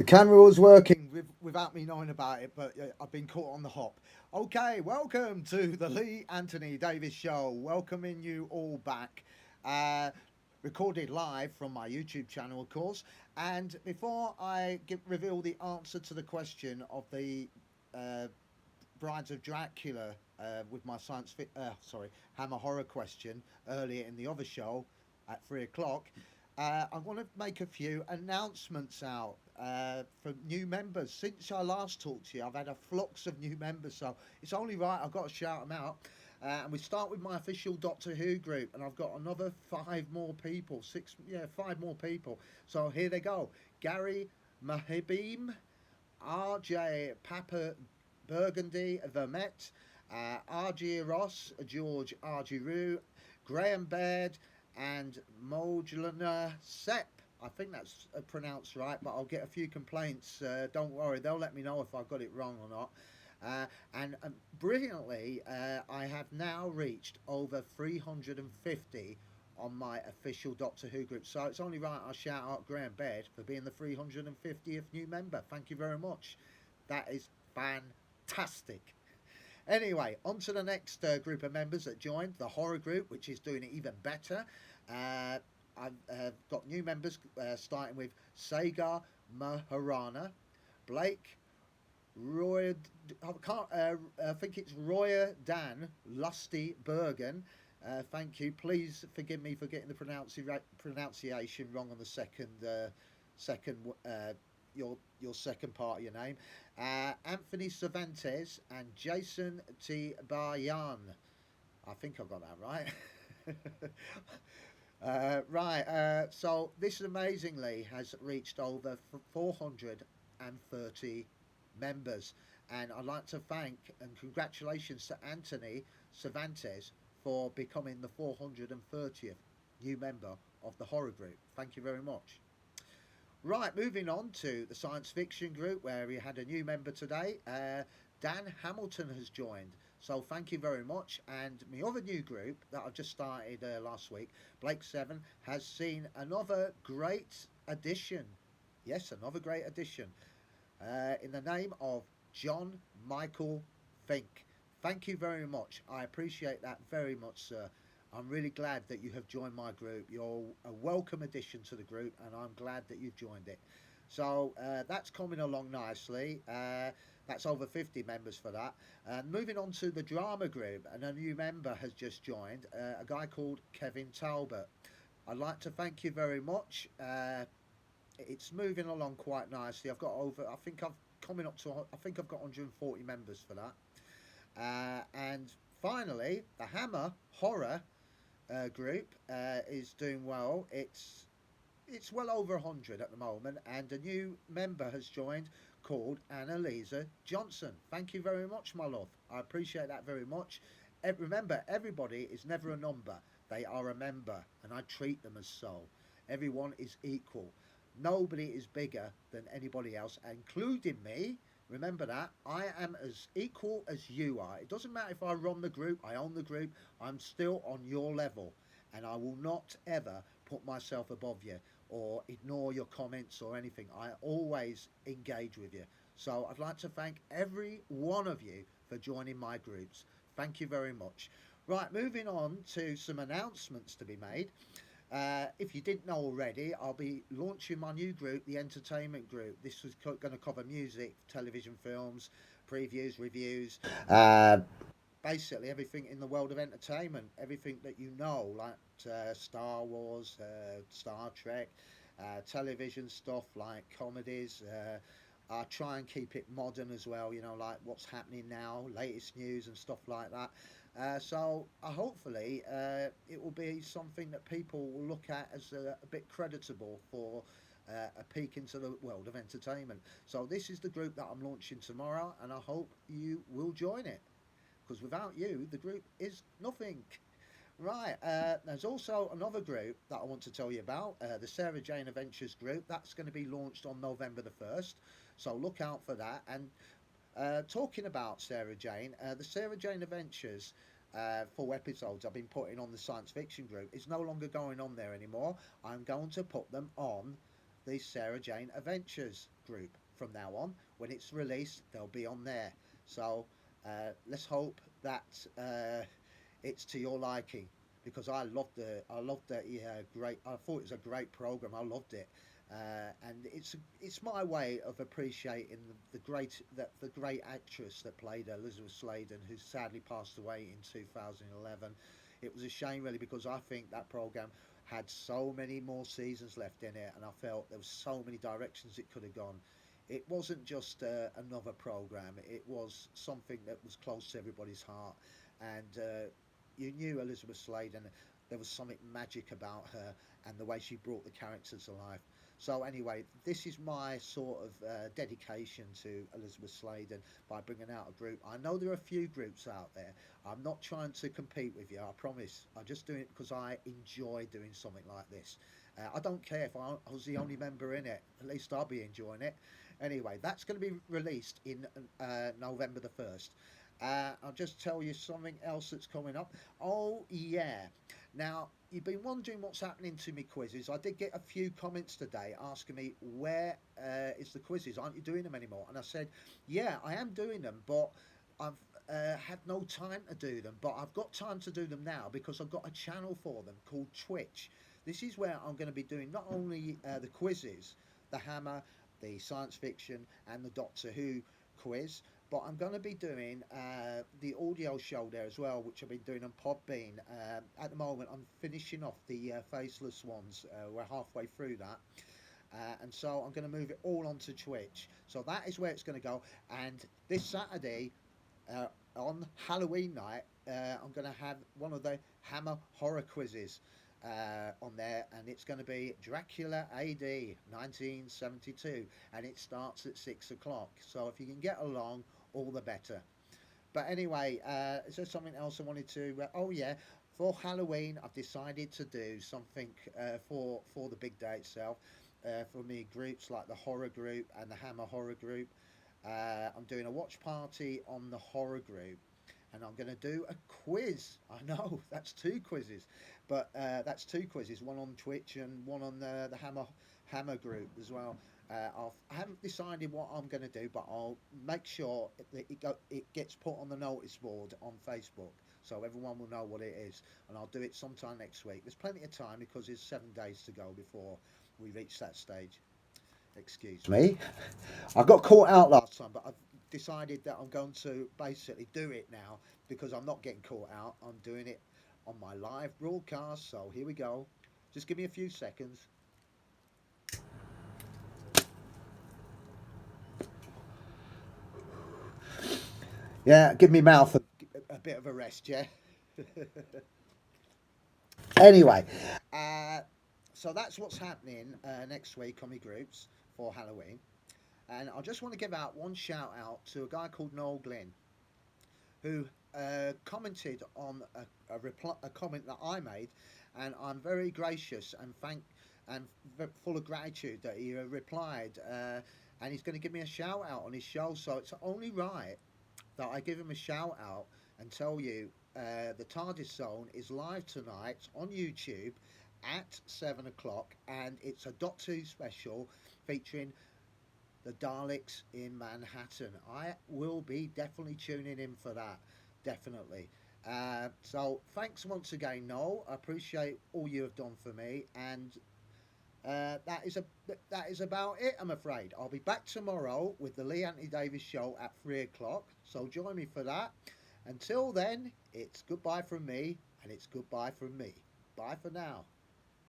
camera was working without me knowing about it, but I've been caught on the hop. Okay, welcome to the Lee Anthony Davis Show. Welcoming you all back. Uh, Recorded live from my YouTube channel, of course. And before reveal the answer to the question of the uh, Brides of Dracula with my Hammer Horror question earlier in the other show at 3 o'clock, I want to make a few announcements out for new members. Since I last talked to you, I've had a flux of new members, so it's only right I've got to shout them out. And we start with my official Doctor Who group, and I've got another five more people, five more people. So here they go: Gary Mahibim, RJ Papa Burgundy Vermette, RG Ross, George Argiru, Graham Baird, and Mojlana Sepp. I think that's pronounced right, but I'll get a few complaints. Don't worry, they'll let me know if I got it wrong or not. And brilliantly, I have now reached over 350 on my official Doctor Who group. So it's only right I shout out Graham Baird for being the 350th new member. Thank you very much. That is fantastic. Anyway, on to the next group of members that joined, the horror group, which is doing it even better. I've got new members starting with Sagar Maharana, Blake, Roy, I think it's Roya Dan Lusty Bergen. Thank you. Please forgive me for getting the pronunciation wrong on the second your second part of your name. Anthony Cervantes and Jason T. Bayan. I think I got that right. So this amazingly has reached over 430 members. And I'd like to thank and congratulations to Anthony Cervantes for becoming the 430th new member of the horror group. Thank you very much. Right, moving on to the science fiction group where we had a new member today. Dan Hamilton has joined. So thank you very much. And my other new group that I've just started last week, Blake 7, has seen another great addition. Yes, another great addition. In the name of John Michael Fink. Thank you very much. I appreciate that very much, sir. I'm really glad that you have joined my group. You're a welcome addition to the group, and I'm glad that you've joined it. So that's coming along nicely. That's over 50 members for that. And moving on to the drama group, and a new member has just joined, a guy called Kevin Talbot. I'd like to thank you very much. It's moving along quite nicely. I've got over, I think I've got 140 members for that. And finally, the Hammer Horror group is doing well. It's well over 100 at the moment, and a new member has joined called Annalisa Johnson. Thank you very much, my love. I appreciate that very much. Remember, everybody is never a number. They are a member, and I treat them as so. Everyone is equal. Nobody is bigger than anybody else, including me. Remember that. I am as equal as you are. It doesn't matter if I run the group, I own the group, I'm still on your level. And I will not ever put myself above you or ignore your comments or anything. I always engage with you. So I'd like to thank every one of you for joining my groups. Thank you very much. Right, moving on to some announcements to be made. If you didn't know already, I'll be launching my new group, the Entertainment Group. This is going to cover music, television, films, previews, reviews, basically everything in the world of entertainment, everything that you know, like Star Wars, Star Trek, television stuff like comedies. I try and keep it modern as well, like what's happening now, latest news and stuff like that. So hopefully it will be something that people will look at as a bit creditable for a peek into the world of entertainment. So this is the group that I'm launching tomorrow, and I hope you will join it, because without you, the group is nothing. Right, there's also another group that I want to tell you about, the Sarah Jane Adventures group. That's going to be launched on November the 1st, so look out for that. And talking about Sarah Jane, the Sarah Jane Adventures 4 episodes I've been putting on the science fiction group is no longer going on there anymore. I'm going to put them on the Sarah Jane Adventures group from now on. When it's released, they'll be on there. So let's hope that it's to your liking, because I loved the great. I thought it was a great program. I loved it. And it's my way of appreciating the great actress that played Elizabeth Sladen, who sadly passed away in 2011. It was a shame, really, because I think that program had so many more seasons left in it, and I felt there was so many directions it could have gone. It wasn't just another program; it was something that was close to everybody's heart, and you knew Elizabeth Sladen. There was something magic about her and the way she brought the characters to life. So anyway, this is my sort of dedication to Elizabeth Sladen by bringing out a group. I know there are a few groups out there. I'm not trying to compete with you, I promise. I'm just doing it because I enjoy doing something like this. I don't care if I was the only member in it. At least I'll be enjoying it. Anyway, that's going to be released in November the 1st. I'll just tell you something else that's coming up. Oh, yeah. Now, you've been wondering what's happening to me quizzes. I did get a few comments today asking me, where is the quizzes? Aren't you doing them anymore? And I said, yeah, I am doing them, but I've had no time to do them. But I've got time to do them now because I've got a channel for them called Twitch. This is where I'm going to be doing not only the quizzes, the Hammer, the science fiction, and the Doctor Who quiz, but I'm going to be doing the audio show there as well, which I've been doing on Podbean. At the moment, I'm finishing off the Faceless ones. We're halfway through that. And so I'm going to move it all onto Twitch. So that is where it's going to go. And this Saturday, on Halloween night, I'm going to have one of the Hammer horror quizzes on there, and it's going to be Dracula AD 1972, and it starts at 6 o'clock. So if you can get along, all the better. But anyway, is there something else I wanted to? Oh yeah, for Halloween, I've decided to do something for the big day itself. For me, groups like the horror group and the Hammer horror group. I'm doing a watch party on the horror group, and I'm going to do a quiz. I know that's two quizzes, but that's two quizzes, one on Twitch and one on the Hammer group as well. I haven't decided what I'm going to do, but I'll make sure that it gets put on the notice board on Facebook, so everyone will know what it is. And I'll do it sometime next week. There's plenty of time because there's 7 days to go before we reach that stage. Excuse me. I got caught out last time, but I've decided that I'm going to basically do it now because I'm not getting caught out. I'm doing it on my live broadcast. So here we go. Just give me a few seconds. Yeah, give me mouth a bit of a rest, yeah. Anyway, so that's what's happening next week on my groups for Halloween. And I just want to give out one shout out to a guy called Noel Glynn, who commented on a comment that I made, and I'm very gracious and full of gratitude that he replied, and he's going to give me a shout out on his show. So it's only right that I give him a shout out and tell you the TARDIS Zone is live tonight on YouTube at 7 o'clock, and it's a Doctor Who special featuring the Daleks in Manhattan. I will be definitely tuning in for that, definitely. So thanks once again, Noel. I appreciate all you have done for me, and that is about it. I'm afraid I'll be back tomorrow with the Lee Anthony Davis show at 3 o'clock. So join me for that. Until then, it's goodbye from me, and it's goodbye from me. Bye for now.